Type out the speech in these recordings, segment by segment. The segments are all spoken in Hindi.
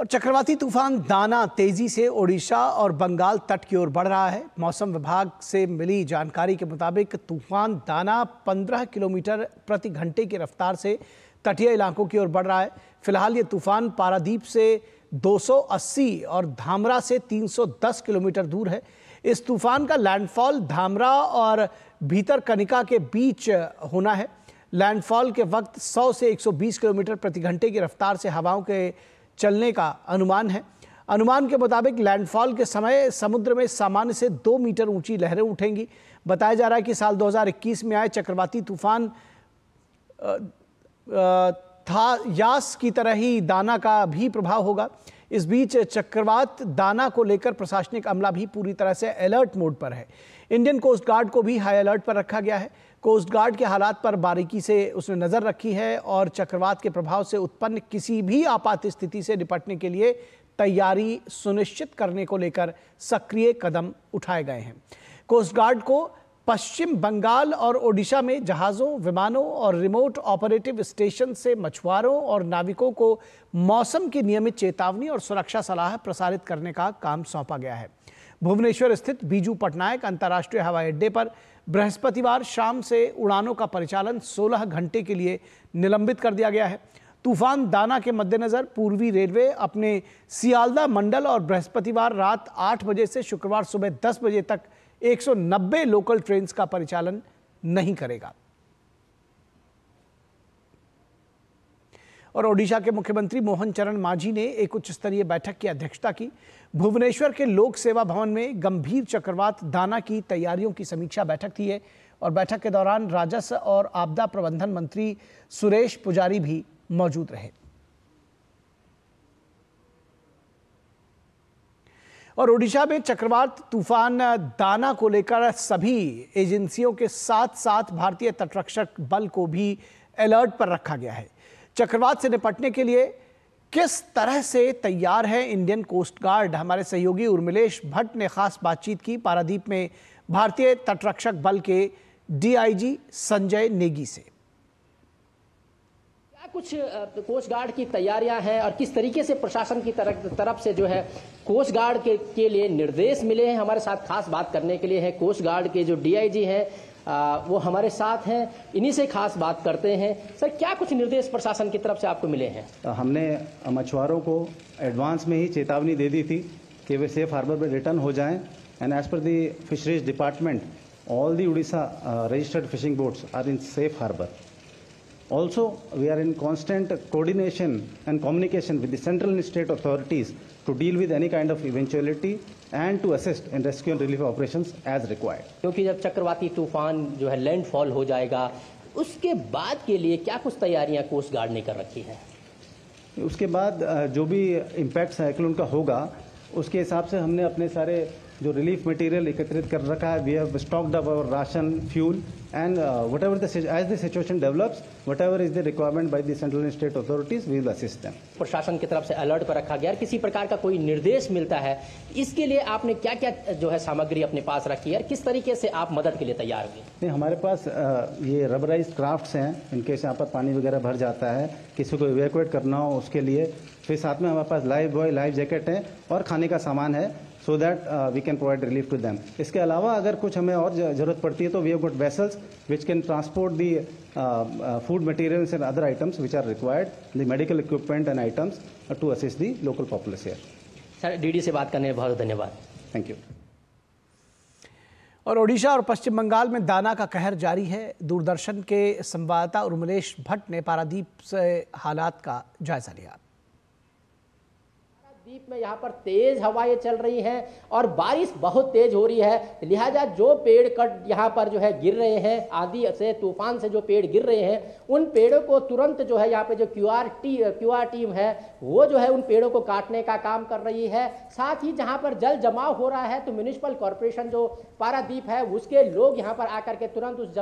और चक्रवाती तूफान दाना तेजी से ओडिशा और बंगाल तट की ओर बढ़ रहा है। मौसम विभाग से मिली जानकारी के मुताबिक तूफान दाना 15 किलोमीटर प्रति घंटे की रफ्तार से तटीय इलाकों की ओर बढ़ रहा है। फिलहाल ये तूफान पारादीप से 280 और धामरा से 310 किलोमीटर दूर है। इस तूफान का लैंडफॉल धामरा और भीतरकनिका के बीच होना है। लैंडफॉल के वक्त 100 से 120 किलोमीटर प्रति घंटे की रफ्तार से हवाओं के चलने का अनुमान है। अनुमान के मुताबिक लैंडफॉल के समय समुद्र में सामान्य से 2 मीटर ऊंची लहरें उठेंगी। बताया जा रहा है कि साल 2021 में आए चक्रवाती तूफान था यास की तरह ही दाना का भी प्रभाव होगा। इस बीच चक्रवात दाना को लेकर प्रशासनिक अमला भी पूरी तरह से अलर्ट मोड पर है। इंडियन कोस्ट गार्ड को भी हाई अलर्ट पर रखा गया है। कोस्ट गार्ड के हालात पर बारीकी से उसने नजर रखी है और चक्रवात के प्रभाव से उत्पन्न किसी भी आपात स्थिति से निपटने के लिए तैयारी सुनिश्चित करने को लेकर सक्रिय कदम उठाए गए हैं। कोस्ट गार्ड को पश्चिम बंगाल और ओडिशा में जहाज़ों, विमानों और रिमोट ऑपरेटिव स्टेशन से मछुआरों और नाविकों को मौसम की नियमित चेतावनी और सुरक्षा सलाह प्रसारित करने का काम सौंपा गया है। भुवनेश्वर स्थित बीजू पटनायक अंतर्राष्ट्रीय हवाई अड्डे पर बृहस्पतिवार शाम से उड़ानों का परिचालन 16 घंटे के लिए निलंबित कर दिया गया है। तूफान दाना के मद्देनजर पूर्वी रेलवे अपने सियालदा मंडल और बृहस्पतिवार रात 8 बजे से शुक्रवार सुबह 10 बजे तक 190 लोकल ट्रेन का परिचालन नहीं करेगा। और ओडिशा के मुख्यमंत्री मोहन चरण मांझी ने एक उच्च स्तरीय बैठक की अध्यक्षता की। भुवनेश्वर के लोक सेवा भवन में गंभीर चक्रवात दाना की तैयारियों की समीक्षा बैठक थी है और बैठक के दौरान राजस्व और आपदा प्रबंधन मंत्री सुरेश पुजारी भी मौजूद रहे। और ओडिशा में चक्रवात तूफान दाना को लेकर सभी एजेंसियों के साथ साथ भारतीय तटरक्षक बल को भी अलर्ट पर रखा गया है। चक्रवात से निपटने के लिए किस तरह से तैयार है इंडियन कोस्ट गार्ड, हमारे सहयोगी उर्मिलेश भट्ट ने खास बातचीत की पारादीप में भारतीय तटरक्षक बल के डीआईजी संजय नेगी से। क्या कुछ कोस्ट गार्ड की तैयारियां हैं और किस तरीके से प्रशासन की तरफ से जो है कोस्ट गार्ड के लिए निर्देश मिले हैं? हमारे साथ खास बात करने के लिए है कोस्ट गार्ड के जो डीआईजी हैं वो हमारे साथ हैं, इन्हीं से खास बात करते हैं। सर, क्या कुछ निर्देश प्रशासन की तरफ से आपको मिले हैं? हमने मछुआरों को एडवांस में ही चेतावनी दे दी थी कि वे सेफ हार्बर में रिटर्न हो जाएं and as per the fisheries department all the Orissa registered fishing boats are in safe harbour. Also, we are in constant coordination and communication with the central and state authorities to deal with any kind of eventuality and to assist in rescue and relief operations as required. क्योंकि जब चक्रवाती तूफान जो है लैंडफॉल हो जाएगा उसके बाद के लिए क्या कुछ तैयारियां कोस्ट गार्ड ने कर रखी है? उसके बाद जो भी इम्पैक्ट साइक्लोन का होगा उसके हिसाब से हमने अपने सारे जो रिलीफ मटेरियल एकत्रित कर रखा है. We have stocked up our ration, fuel and whatever as the situation develops, whatever is the requirement by the central and state authorities, we will assist them. प्रशासन की तरफ से अलर्ट पर रखा गया, किसी प्रकार का कोई निर्देश मिलता है इसके लिए आपने क्या क्या जो है सामग्री अपने पास रखी है, किस तरीके से आप मदद के लिए तैयार हुए? नहीं, हमारे पास ये रबराइज्ड क्राफ्ट्स हैं, इनके यहाँ पर पानी वगैरह भर जाता है, किसी को इवैक्यूएट करना हो उसके लिए. फिर साथ में हमारे पास लाइफ बॉय, लाइफ जैकेट है और खाने का सामान है, so that we can provide relief to them. इसके अलावा अगर कुछ हमें और ज़रूरत पड़ती है तो we have got vessels which can transport the food materials and other items which are required, the medical equipment and items to assist the local populace here. Sir, DD से बात करने में बहुत धन्यवाद. Thank you. और ओडिशा और पश्चिम बंगाल में दाना का कहर जारी है। दूरदर्शन के संवाददाता उर्मिलेश भट्ट ने पारादीप से हालात का जायजा लिया। द्वीप में यहाँ पर तेज हवाएं चल रही हैं और बारिश बहुत तेज हो रही है, लिहाजा जो पेड़ कट यहाँ पर जो है गिर रहे हैं, आंधी से तूफान से जो पेड़ गिर रहे हैं उन पेड़ों को तुरंत जो है यहाँ पे जो क्यूआर टीम है वो जो है उन पेड़ों को काटने का काम कर रही है। साथ ही जहाँ पर जल जमाव हो रहा है तो म्युनिसिपल कॉर्पोरेशन जो पारादीप है उसके लोग यहाँ पर आकर के तुरंत उस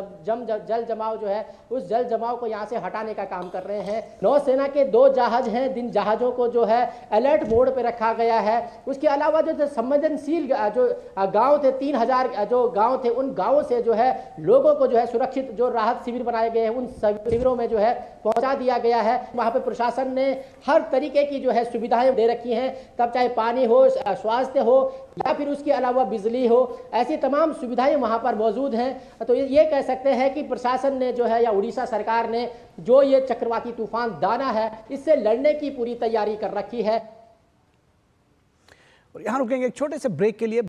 जल जमाव जो है उस जल जमाव को यहाँ से हटाने का काम कर रहे हैं। नौसेना के 2 जहाज हैं, जिन जहाजों को जो है अलर्ट मोड पे रखा गया है। उसके अलावा जो संवेदनशील जो गांव थे, 3000 जो गांव थे, उन गांवों से जो है लोगों को जो है सुरक्षित जो राहत शिविर बनाए गए हैं उन शिविरों में जो है पहुंचा दिया गया है। वहां पे प्रशासन ने हर तरीके की जो है सुविधाएं दे रखी हैं, तब चाहे पानी हो, स्वास्थ्य हो या फिर उसके अलावा बिजली हो, ऐसी तमाम सुविधाएं वहां पर मौजूद हैं। तो ये कह सकते हैं कि प्रशासन ने जो है या उड़ीसा सरकार ने जो ये चक्रवाती तूफान दाना है इससे लड़ने की पूरी तैयारी कर रखी है। और यहां रुकेंगे एक छोटे से ब्रेक के लिए।